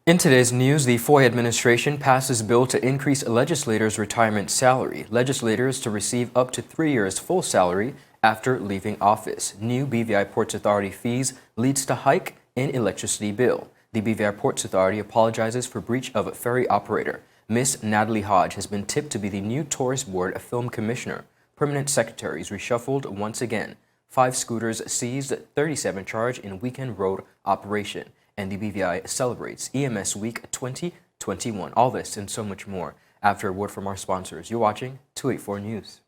In today's news, the Fahie Administration passes bill to increase legislators' retirement salary. Legislators to receive up to 3 years full salary after leaving office. New BVI Ports Authority fees leads to hike in electricity bill. The BVI Ports Authority apologizes for breach of Ferry operator. Miss Natalie Hodge has been tipped to be the new Tourist Board Film Commissioner. Permanent secretaries reshuffled once again. 5 scooters seized, 37 charged in weekend road operation. And the BVI celebrates EMS Week 2021. All this and so much more after a word from our sponsors. You're watching 284 News.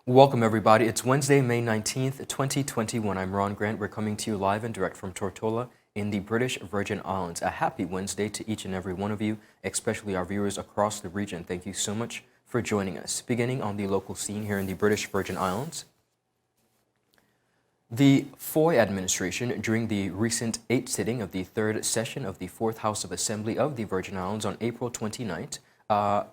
Welcome everybody. It's Wednesday, May 19th, 2021. I'm Ron Grant. We're coming to you live and direct from Tortola in the British Virgin Islands. A happy Wednesday to each and every one of you, especially our viewers across the region. Thank you so much for joining us. Beginning on the local scene here in the British Virgin Islands. The Fahie Administration, during the recent 8th sitting of the 3rd session of the 4th House of Assembly of the Virgin Islands on April 29th,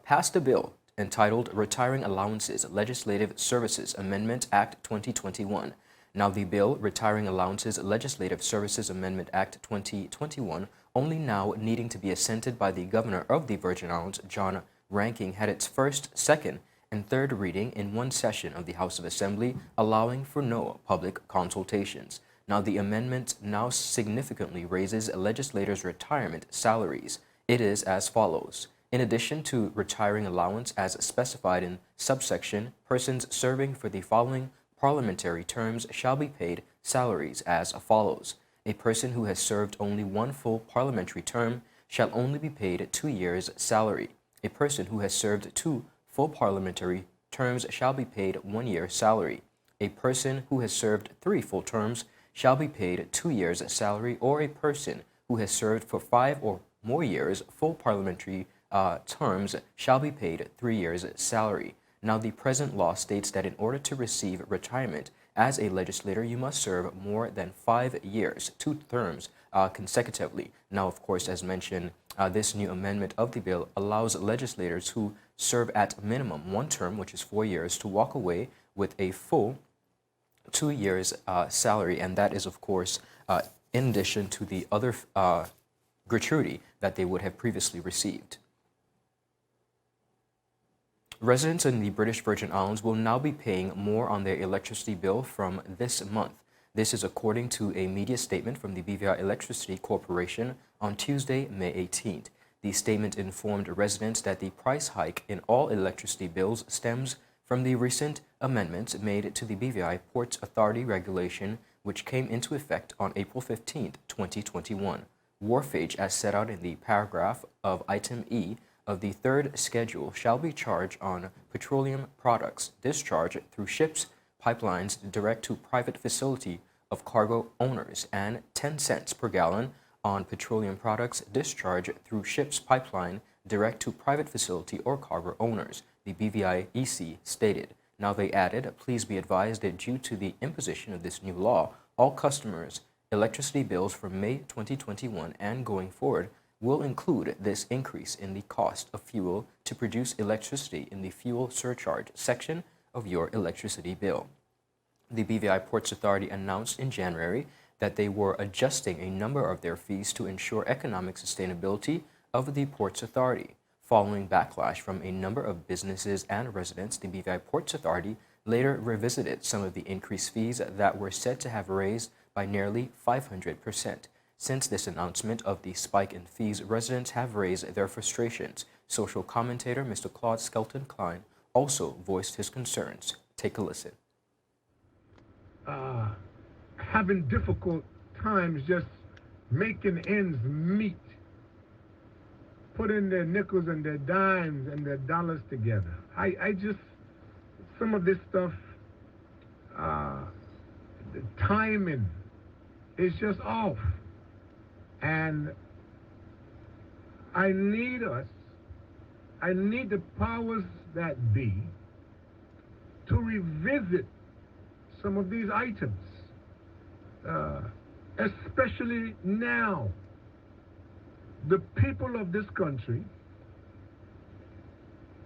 passed a bill entitled Retiring Allowances Legislative Services Amendment Act 2021. Now the bill, Retiring Allowances Legislative Services Amendment Act 2021, only now needing to be assented by the Governor of the Virgin Islands, John Ranking, had its first, second, and third reading in one session of the House of Assembly, allowing for no public consultations. Now the amendment now significantly raises legislators' retirement salaries. It is as follows. In addition to retiring allowance as specified in subsection, persons serving for the following parliamentary terms shall be paid salaries as follows. A person who has served only one full parliamentary term shall only be paid 2 years' salary. A person who has served 2 full parliamentary terms shall be paid 1 year's salary. A person who has served 3 full terms shall be paid 2 years' salary, or a person who has served for 5 or more years full parliamentary terms shall be paid 3 years' salary. Now, the present law states that in order to receive retirement as a legislator, you must serve more than 5 years, 2 terms consecutively. Now, of course, as mentioned, this new amendment of the bill allows legislators who serve at minimum 1 term, which is 4 years, to walk away with a full 2 years' salary, and that is, of course, in addition to the other gratuity that they would have previously received. Residents in the British Virgin Islands will now be paying more on their electricity bill from this month. This is according to a media statement from the BVI Electricity Corporation on Tuesday, May 18th. The statement informed residents that the price hike in all electricity bills stems from the recent amendments made to the BVI Ports Authority regulation, which came into effect on April 15th, 2021. Wharfage, as set out in the paragraph of item E of the 3rd schedule, shall be charged on petroleum products discharged through ships, pipelines direct to private facility of cargo owners, and 10 cents per gallon on petroleum products discharged through ships, pipeline direct to private facility or cargo owners, the BVIEC stated. Now they added, please be advised that due to the imposition of this new law, all customers' electricity bills for May 2021 and going forward will include this increase in the cost of fuel to produce electricity in the fuel surcharge section of your electricity bill. The BVI Ports Authority announced in January that they were adjusting a number of their fees to ensure economic sustainability of the Ports Authority. Following backlash from a number of businesses and residents, the BVI Ports Authority later revisited some of the increased fees that were said to have raised by nearly 500%. Since this announcement of the spike in fees, residents have raised their frustrations. Social commentator Mr. Claude Skelton-Klein also voiced his concerns. Take a listen. Having difficult times just making ends meet, putting their nickels and their dimes and their dollars together. I just, some of this stuff, the timing is just off. And I need the powers that be to revisit some of these items, especially now. The people of this country,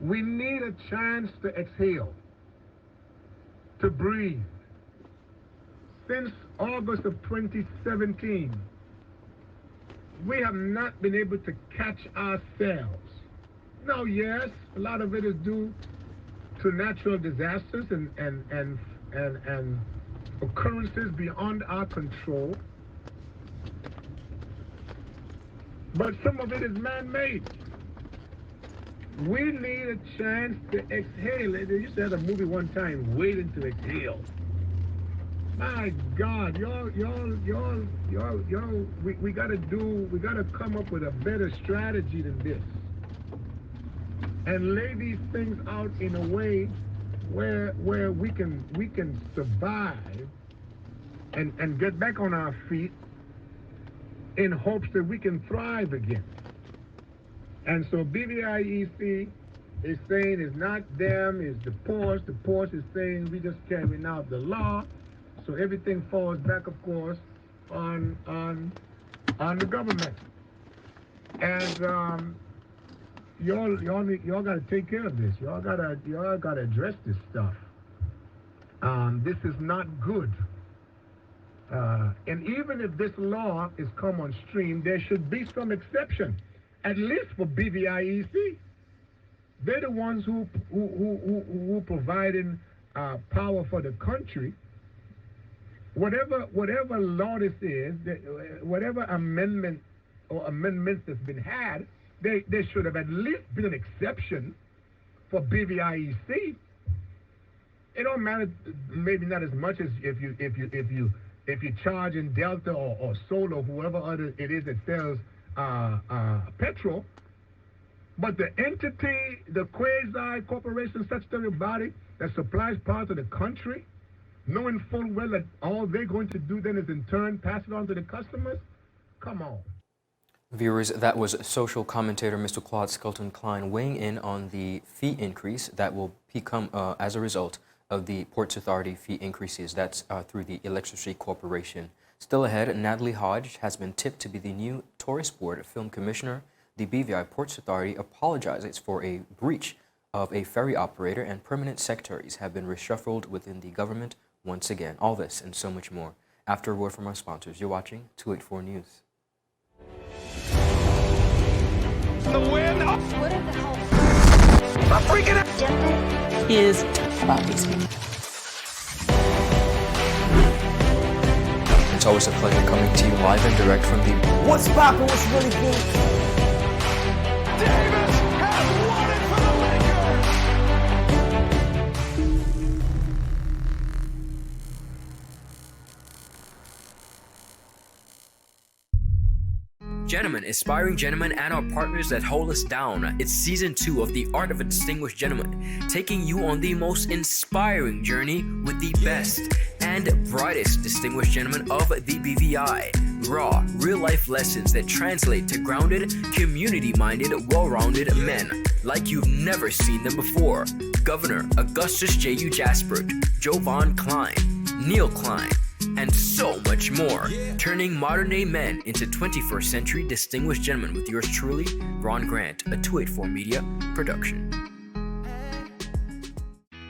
we need a chance to exhale, to breathe. Since August of 2017, we have not been able to catch ourselves. Now, yes, a lot of it is due to natural disasters and occurrences beyond our control. But some of it is man-made. We need a chance to exhale. They used to have a movie one time, Waiting to Exhale. My God, we gotta come up with a better strategy than this. And lay these things out in a way where we can survive and get back on our feet in hopes that we can thrive again. And so BVIEC is saying it's not them, it's the Porsche. The Porsche is saying we just carrying out the law. So everything falls back, of course, on the government. And y'all gotta take care of this. Y'all gotta address this stuff. This is not good. And even if this law is come on stream, there should be some exception, at least for BVIEC. They're the ones who providing power for the country. Whatever law this is, whatever amendment or amendments that's been had, there should have at least been an exception for BVIEC. It don't matter, maybe not as much as if you charge in Delta or Solar or whoever other it is that sells petrol, but the entity, the quasi corporation statutory body that supplies power to the country, knowing full well that all they're going to do then is in turn pass it on to the customers, come on. Viewers, that was social commentator Mr. Claude Skelton-Klein weighing in on the fee increase that will become as a result of the Ports Authority fee increases. That's through the Electricity Corporation. Still ahead, Natalie Hodge has been tipped to be the new Tourist Board Film Commissioner. The BVI Ports Authority apologizes for a breach of a ferry operator, and permanent secretaries have been reshuffled within the government once again. All this and so much more after a word from our sponsors. You're watching 284 News. The win. What if the whole I'm freaking out. is about these people? It's always a pleasure coming to you live and direct from the What's poppin'? What's really good? Davis has won it for the Lakers. Gentlemen, aspiring gentlemen, and our partners that hold us down. It's season 2 of The Art of a Distinguished Gentleman, taking you on the most inspiring journey with the best and brightest distinguished gentlemen of the BVI. Raw, real-life lessons that translate to grounded, community-minded, well-rounded men like you've never seen them before. Governor Augustus J.U. Jaspert, Jovan Klein, Neil Klein, and so much more. Turning modern-day men into 21st century distinguished gentlemen with yours truly, Ron Grant, a 284 Media production.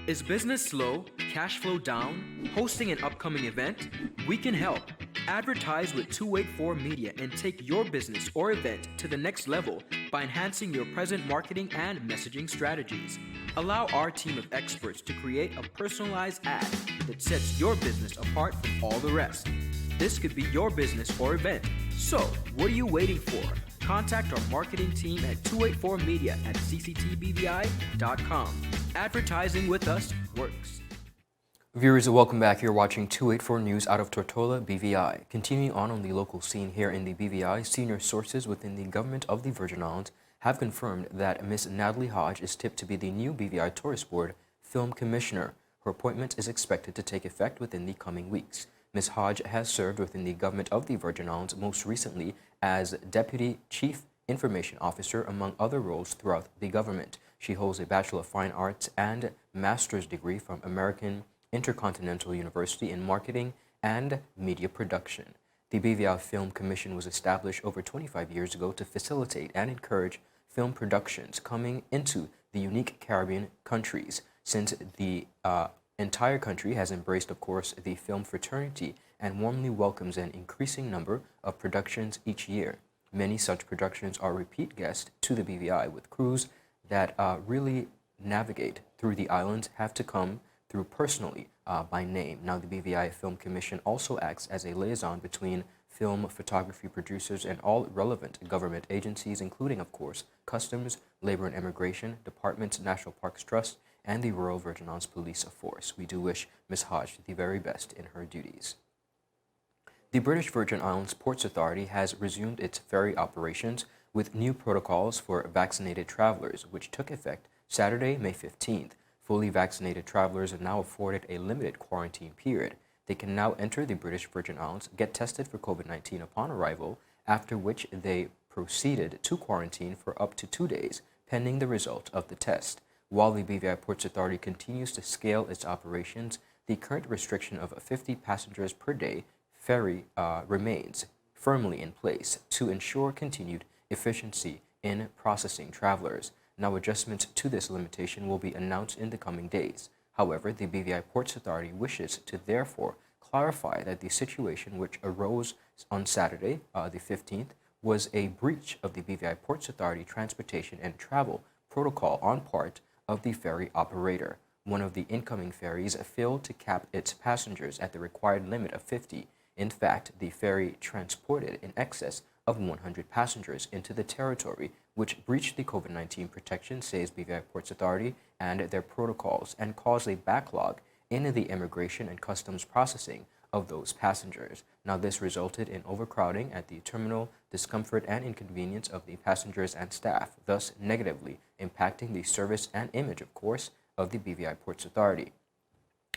Is business slow? Cash flow down? Hosting an upcoming event? We can help. Advertise with 284 Media and take your business or event to the next level by enhancing your present marketing and messaging strategies. Allow our team of experts to create a personalized ad that sets your business apart from all the rest. this could be your business or event. So, what are you waiting for? Contact our marketing team at 284media@cctbvi.com. Advertising with us works. Viewers, welcome back. You're watching 284 News out of Tortola, BVI. Continuing on the local scene here in the BVI, senior sources within the government of the Virgin Islands have confirmed that Miss Natalie Hodge is tipped to be the new BVI Tourist Board Film Commissioner. Her appointment is expected to take effect within the coming weeks. Ms. Hodge has served within the government of the Virgin Islands, most recently as Deputy Chief Information Officer, among other roles throughout the government. She holds a Bachelor of Fine Arts and Master's degree from American Intercontinental University in Marketing and Media Production. The BVI Film Commission was established over 25 years ago to facilitate and encourage film productions coming into the unique Caribbean countries. Since the entire country has embraced, of course, the film fraternity and warmly welcomes an increasing number of productions each year. Many such productions are repeat guests to the BVI, with crews that really navigate through the islands have to come through personally by name. Now, the BVI Film Commission also acts as a liaison between film photography producers and all relevant government agencies, including, of course, Customs, Labor and Immigration, Departments, National Parks Trust, and the Royal Virgin Islands Police Force. We do wish Ms. Hodge the very best in her duties. The British Virgin Islands Ports Authority has resumed its ferry operations with new protocols for vaccinated travelers, which took effect Saturday, May 15th. Fully vaccinated travelers are now afforded a limited quarantine period. They can now enter the British Virgin Islands, get tested for COVID-19 upon arrival, after which they proceeded to quarantine for up to 2 days, pending the result of the test. While the BVI Ports Authority continues to scale its operations, the current restriction of 50 passengers per day ferry remains firmly in place to ensure continued efficiency in processing travelers. Now, adjustments to this limitation will be announced in the coming days. However, the BVI Ports Authority wishes to therefore clarify that the situation which arose on Saturday, the 15th, was a breach of the BVI Ports Authority transportation and travel protocol on part of the ferry operator. One of the incoming ferries failed to cap its passengers at the required limit of 50. In fact, the ferry transported in excess of 100 passengers into the territory, which breached the COVID-19 protection, says BVI Ports Authority, and their protocols, and caused a backlog in the immigration and customs processing of those passengers. Now, this resulted in overcrowding at the terminal, discomfort and inconvenience of the passengers and staff, thus negatively impacting the service and image, of course, of the BVI Ports Authority.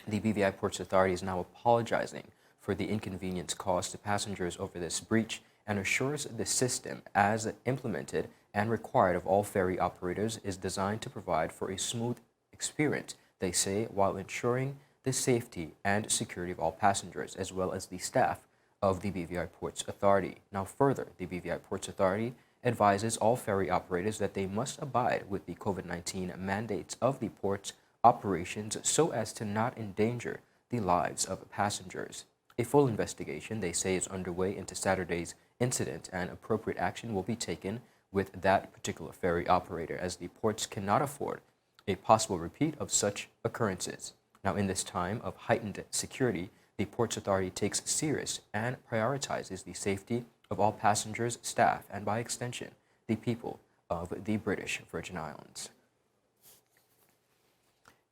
The BVI Ports Authority is now apologizing for the inconvenience caused to passengers over this breach and assures the system, as implemented and required of all ferry operators, is designed to provide for a smooth experience, they say, while ensuring the safety and security of all passengers, as well as the staff of the BVI Ports Authority. Now, further, the BVI Ports Authority advises all ferry operators that they must abide with the COVID-19 mandates of the port's operations so as to not endanger the lives of passengers. A full investigation, they say, is underway into Saturday's incident, and appropriate action will be taken with that particular ferry operator, as the ports cannot afford a possible repeat of such occurrences. Now, in this time of heightened security, the Ports Authority takes serious and prioritizes the safety of all passengers, staff, and by extension, the people of the British Virgin Islands.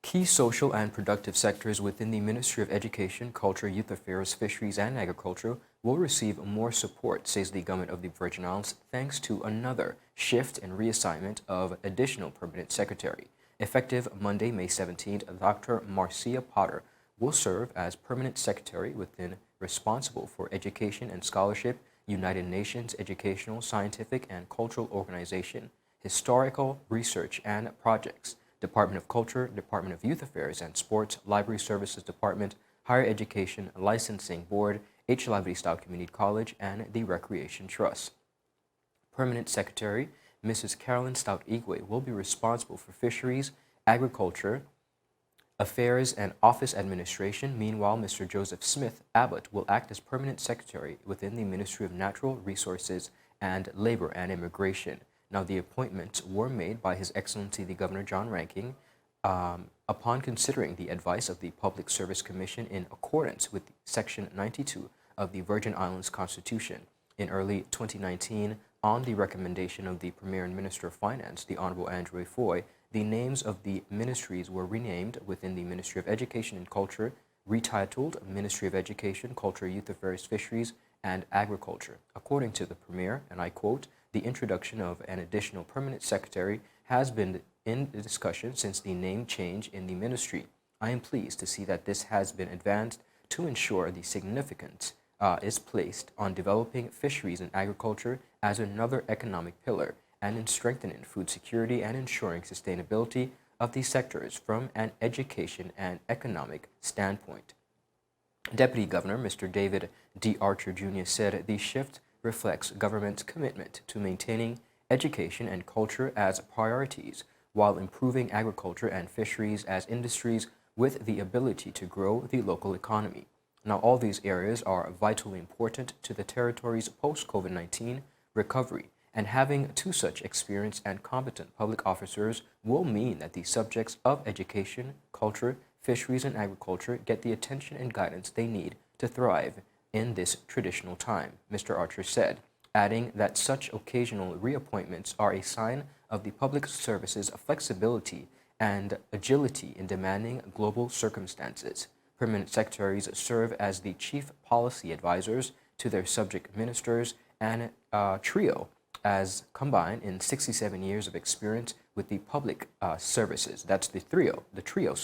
Key social and productive sectors within the Ministry of Education, Culture, Youth Affairs, Fisheries, and Agriculture will receive more support, says the government of the Virgin Islands, thanks to another shift and reassignment of additional permanent secretary. Effective Monday, May 17th, Dr. Marcia Potter will serve as permanent secretary responsible for education and scholarship, United Nations Educational, Scientific, and Cultural Organization, historical research and projects, Department of Culture, Department of Youth Affairs and Sports, Library Services Department, Higher Education Licensing Board, H. Lively Style Community College, and the Recreation Trust. Permanent Secretary Mrs. Carolyn Stout Igwe will be responsible for Fisheries, Agriculture, Affairs, and Office Administration. Meanwhile, Mr. Joseph Smith Abbott will act as Permanent Secretary within the Ministry of Natural Resources and Labor and Immigration. Now, the appointments were made by His Excellency the Governor John Ranking upon considering the advice of the Public Service Commission in accordance with Section 92 of the Virgin Islands Constitution. In early 2019, on the recommendation of the Premier and Minister of Finance, the Honorable Andrew Foy, the names of the ministries were renamed within the Ministry of Education and Culture, retitled Ministry of Education, Culture, Youth Affairs, Fisheries, and Agriculture. According to the Premier, and I quote, "The introduction of an additional permanent secretary has been in discussion since the name change in the ministry. I am pleased to see that this has been advanced to ensure the significance is placed on developing fisheries and agriculture as another economic pillar and in strengthening food security and ensuring sustainability of these sectors from an education and economic standpoint." Deputy Governor Mr. David D. Archer Jr. said the shift reflects government's commitment to maintaining education and culture as priorities while improving agriculture and fisheries as industries with the ability to grow the local economy. Now, all these areas are vitally important to the territory's post-COVID-19 recovery, and having two such experienced and competent public officers will mean that the subjects of education, culture, fisheries, and agriculture get the attention and guidance they need to thrive in this traditional time, Mr. Archer said, adding that such occasional reappointments are a sign of the public service's flexibility and agility in demanding global circumstances. Permanent secretaries serve as the chief policy advisors to their subject ministers, and trio as combined in 67 years of experience with the public services. That's the trio. The trio,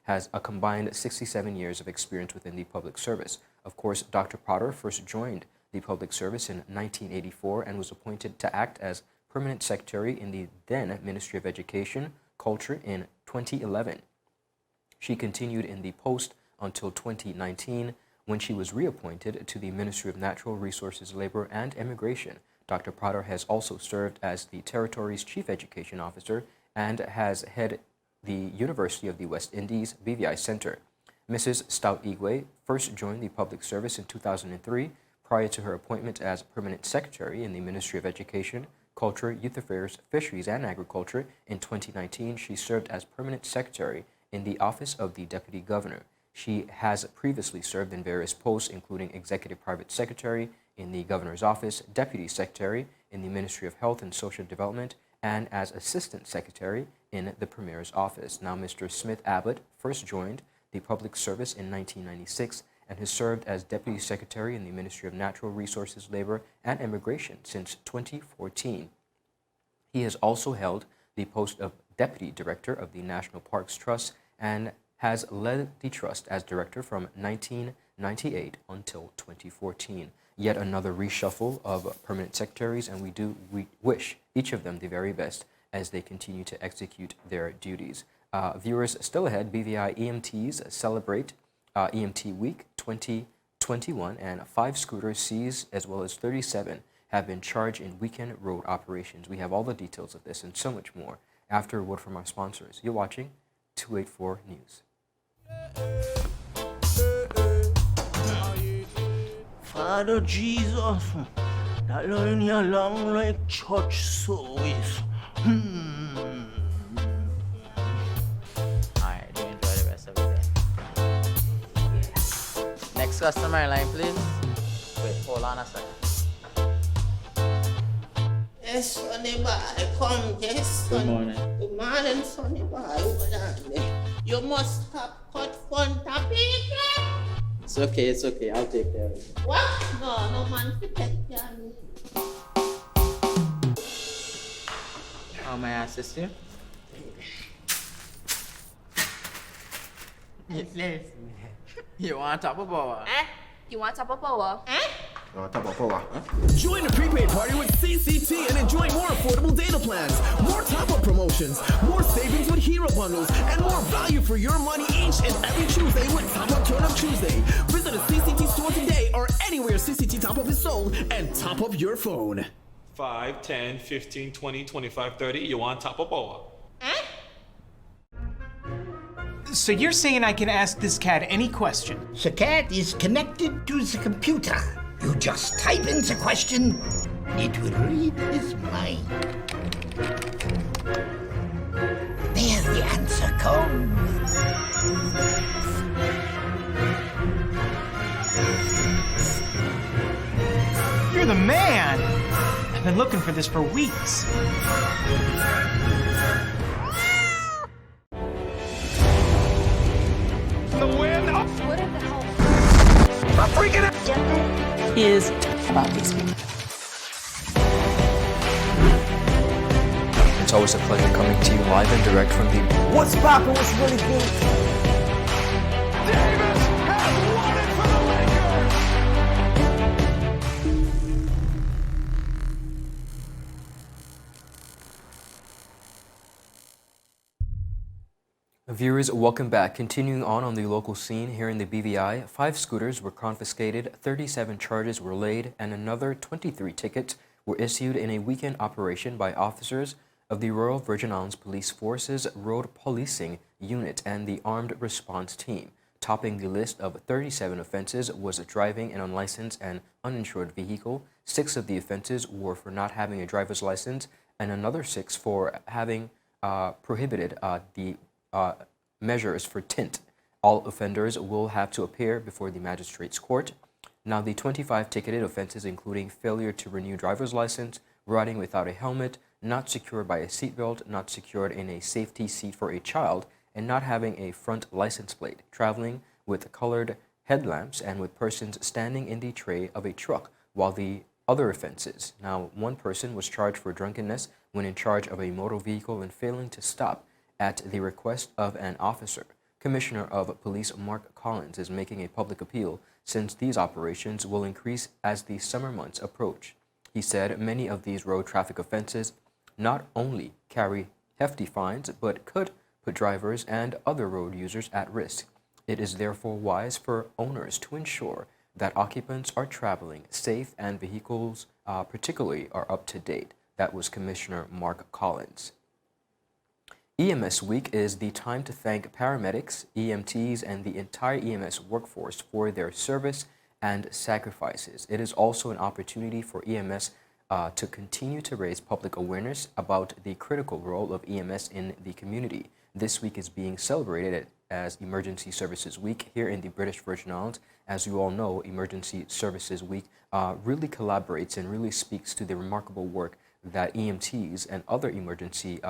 has a combined 67 years of experience within the public service. Of course, Dr. Potter first joined the public service in 1984 and was appointed to act as permanent secretary in the then Ministry of Education, Culture in 2011. She continued in the post until 2019 when she was reappointed to the Ministry of Natural Resources, Labor, and Immigration. Dr. Potter has also served as the territory's chief education officer and has headed the University of the West Indies BVI Center. Mrs. Stout Igwe first joined the public service in 2003 prior to her appointment as permanent secretary in the Ministry of Education, Culture, Youth Affairs, Fisheries, and Agriculture. In 2019, she served as permanent secretary in the Office of the Deputy Governor. She has previously served in various posts, including Executive Private Secretary in the Governor's Office, Deputy Secretary in the Ministry of Health and Social Development, and as Assistant Secretary in the Premier's Office. Now, Mr. Smith Abbott first joined the public service in 1996 and has served as Deputy Secretary in the Ministry of Natural Resources, Labor, and Immigration since 2014. He has also held the post of Deputy Director of the National Parks Trust and has led the trust as director from 1998 until 2014. Yet another reshuffle of permanent secretaries, and we wish each of them the very best as they continue to execute their duties. Viewers, still ahead, BVI EMTs celebrate EMT Week 2021, and 5 scooters seized as well as 37 have been charged in weekend road operations. We have all the details of this and so much more after a word from our sponsors. You're watching 284 News. Father Jesus, that line here long like church service. Alright, do enjoy the rest of the day. Next customer line, please. Wait, hold on a second. Yes, Sonny boy, come, yes, Good son. morning. Good morning, Sonny boy. Hold on there. You must have cut front of people. It's okay, I'll take care of it. What? No man to take care of me. How may I assist you? You want top of power? You want top of power? Join the prepaid party with CCT and enjoy more affordable data plans, more top-up promotions, more savings with hero bundles, and more value for your money each and every Tuesday with Top Up Turn Up Tuesday. Visit a CCT store today or anywhere CCT Top Up is sold and top up your phone. 5, 10, 15, 20, 25, 30. You want top of power? So you're saying I can ask this cat any question? The cat is connected to the computer. You just type in the question, it will read his mind. There the answer comes. the man! I've been looking for this for weeks. The win. Oh, What in the hell? I'm freaking out. Is about these people. It's always a pleasure coming to you live and direct from the What's poppin'? What's really good? Davis has won it for the Lakers. Viewers, welcome back. Continuing on the local scene here in the BVI, 5 scooters were confiscated, 37 charges were laid, and another 23 tickets were issued in a weekend operation by officers of the Royal Virgin Islands Police Force's Road Policing Unit and the Armed Response Team. Topping the list of 37 offenses was driving an unlicensed and uninsured vehicle. 6 of the offenses were for not having a driver's license, and another 6 for having prohibited the measures for tint. All offenders will have to appear before the magistrate's court. Now, the 25 ticketed offenses, including failure to renew driver's license, riding without a helmet, not secured by a seatbelt, not secured in a safety seat for a child, and not having a front license plate, traveling with colored headlamps, and with persons standing in the tray of a truck, while the other offenses. Now, 1 person was charged for drunkenness when in charge of a motor vehicle and failing to stop at the request of an officer. Commissioner of Police Mark Collins is making a public appeal since these operations will increase as the summer months approach. He said many of these road traffic offenses not only carry hefty fines, but could put drivers and other road users at risk. It is therefore wise for owners to ensure that occupants are traveling safe and vehicles particularly are up to date. That was Commissioner Mark Collins. EMS Week is the time to thank paramedics, EMTs, and the entire EMS workforce for their service and sacrifices. It is also an opportunity for EMS to continue to raise public awareness about the critical role of EMS in the community. This week is being celebrated as Emergency Services Week here in the British Virgin Islands. As you all know, Emergency Services Week really collaborates and really speaks to the remarkable work that EMTs and other emergency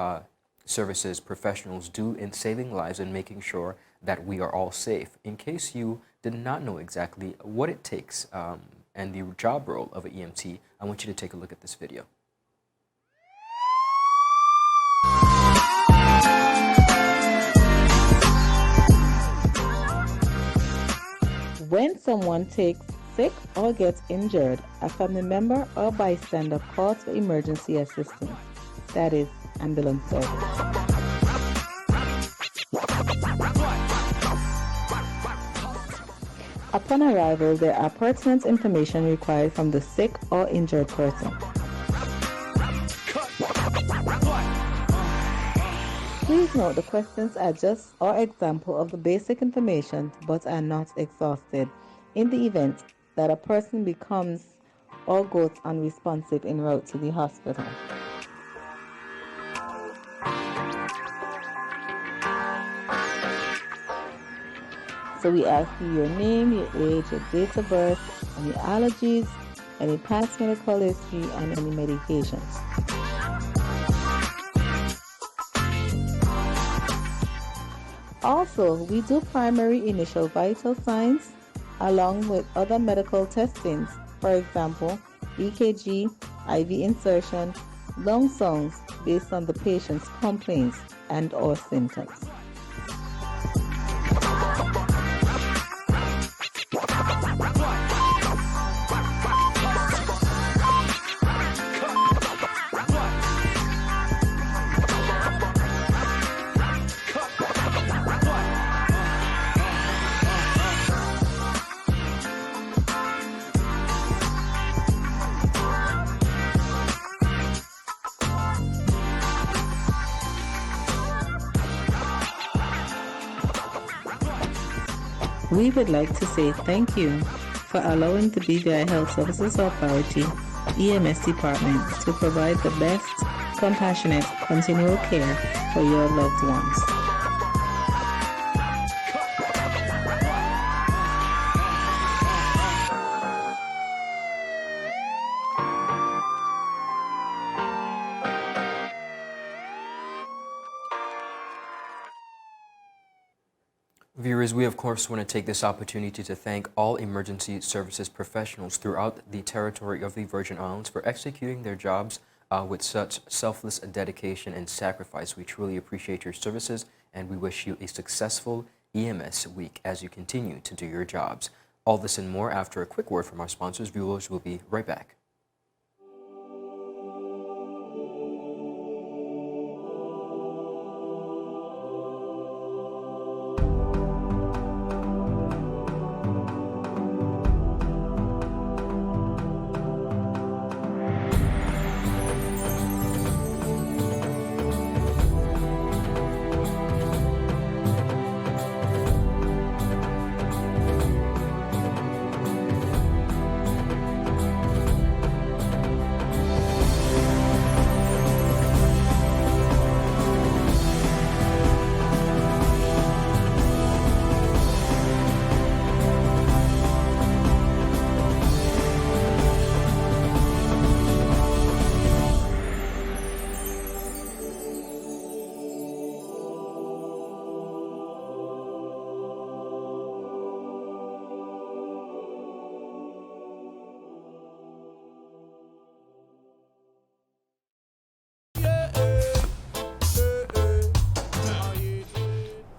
services professionals do in saving lives and making sure that we are all safe. In case you did not know exactly what it takes and the job role of an EMT, I want you to take a look at this video. When someone takes sick or gets injured, a family member or bystander calls for emergency assistance, that is, ambulance service. Upon arrival, there are pertinent information required from the sick or injured person. Please note the questions are just an example of the basic information but are not exhausted in the event that a person becomes or goes unresponsive en route to the hospital. So we ask you your name, your age, your date of birth, any allergies, any past medical history, and any medications. Also, we do primary initial vital signs along with other medical testings, for example, EKG, IV insertion, lung sounds based on the patient's complaints and or symptoms. We would like to say thank you for allowing the BVI Health Services Authority EMS Department to provide the best, compassionate, continual care for your loved ones. Viewers, we of course want to take this opportunity to thank all emergency services professionals throughout the territory of the Virgin Islands for executing their jobs with such selfless dedication and sacrifice. We truly appreciate your services and we wish you a successful EMS week as you continue to do your jobs. All this and more after a quick word from our sponsors. Viewers, will be right back.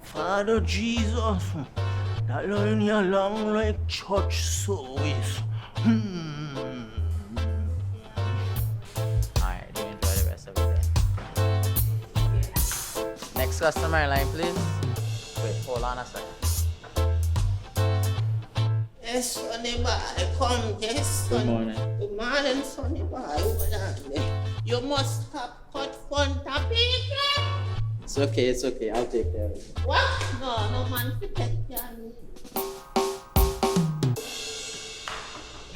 Father Jesus, that line you long like church service. Alright, do enjoy the rest of the day. Next customer line, please. Wait, hold on a second. Yes, Sonny boy, come, yes, Good son. morning. Good morning, Sonny boy. Hold on, you must have cut fun topic. It's okay, I'll take care of it. What? No man forget you.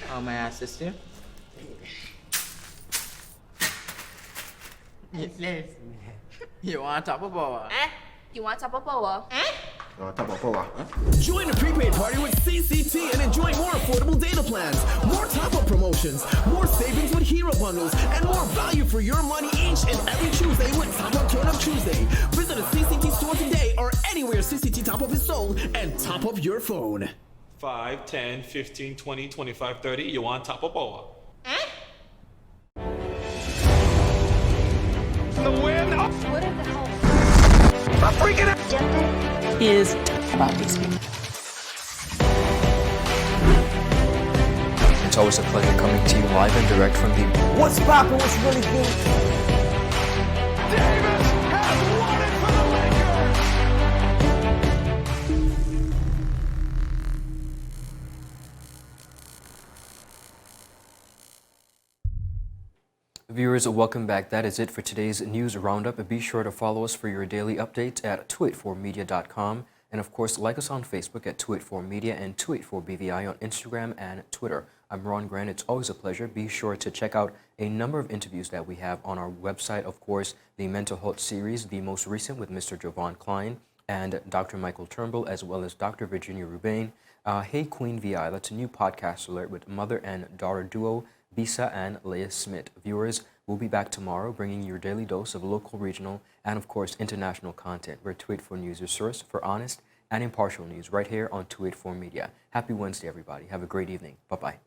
How may I assist you? You want top of power? You want top of power? Join the prepaid party with CCT and enjoy more affordable data plans, more top-up promotions, more savings with hero bundles, and more value for your money each and every Tuesday with Top Up Turn Up Tuesday. Visit a CCT store today or anywhere CCT Top Up is sold and top up your phone. 5, 10, 15, 20, 25, 30. You want top of power? The win. Oh, What in the hell? I'm freaking out. Is about these people. It's always a pleasure coming to you live and direct from the What's poppin'? What's really good? Davis has won it for the Lakers. Viewers, welcome back. That is it for today's news roundup. Be sure to follow us for your daily updates at 284media.com. And of course, like us on Facebook at 284media and 284BVI on Instagram and Twitter. I'm Ron Grant. It's always a pleasure. Be sure to check out a number of interviews that we have on our website. Of course, the Mental Health series, the most recent with Mr. Jovan Klein and Dr. Michael Turnbull, as well as Dr. Virginia Rubain. Hey Queen VI, that's a new podcast alert with mother and daughter duo, Bisa and Leah Smith. Viewers, we'll be back tomorrow bringing your daily dose of local, regional, and of course, international content. We're 284 News, your source for honest and impartial news right here on 284 Media. Happy Wednesday, everybody. Have a great evening. Bye-bye.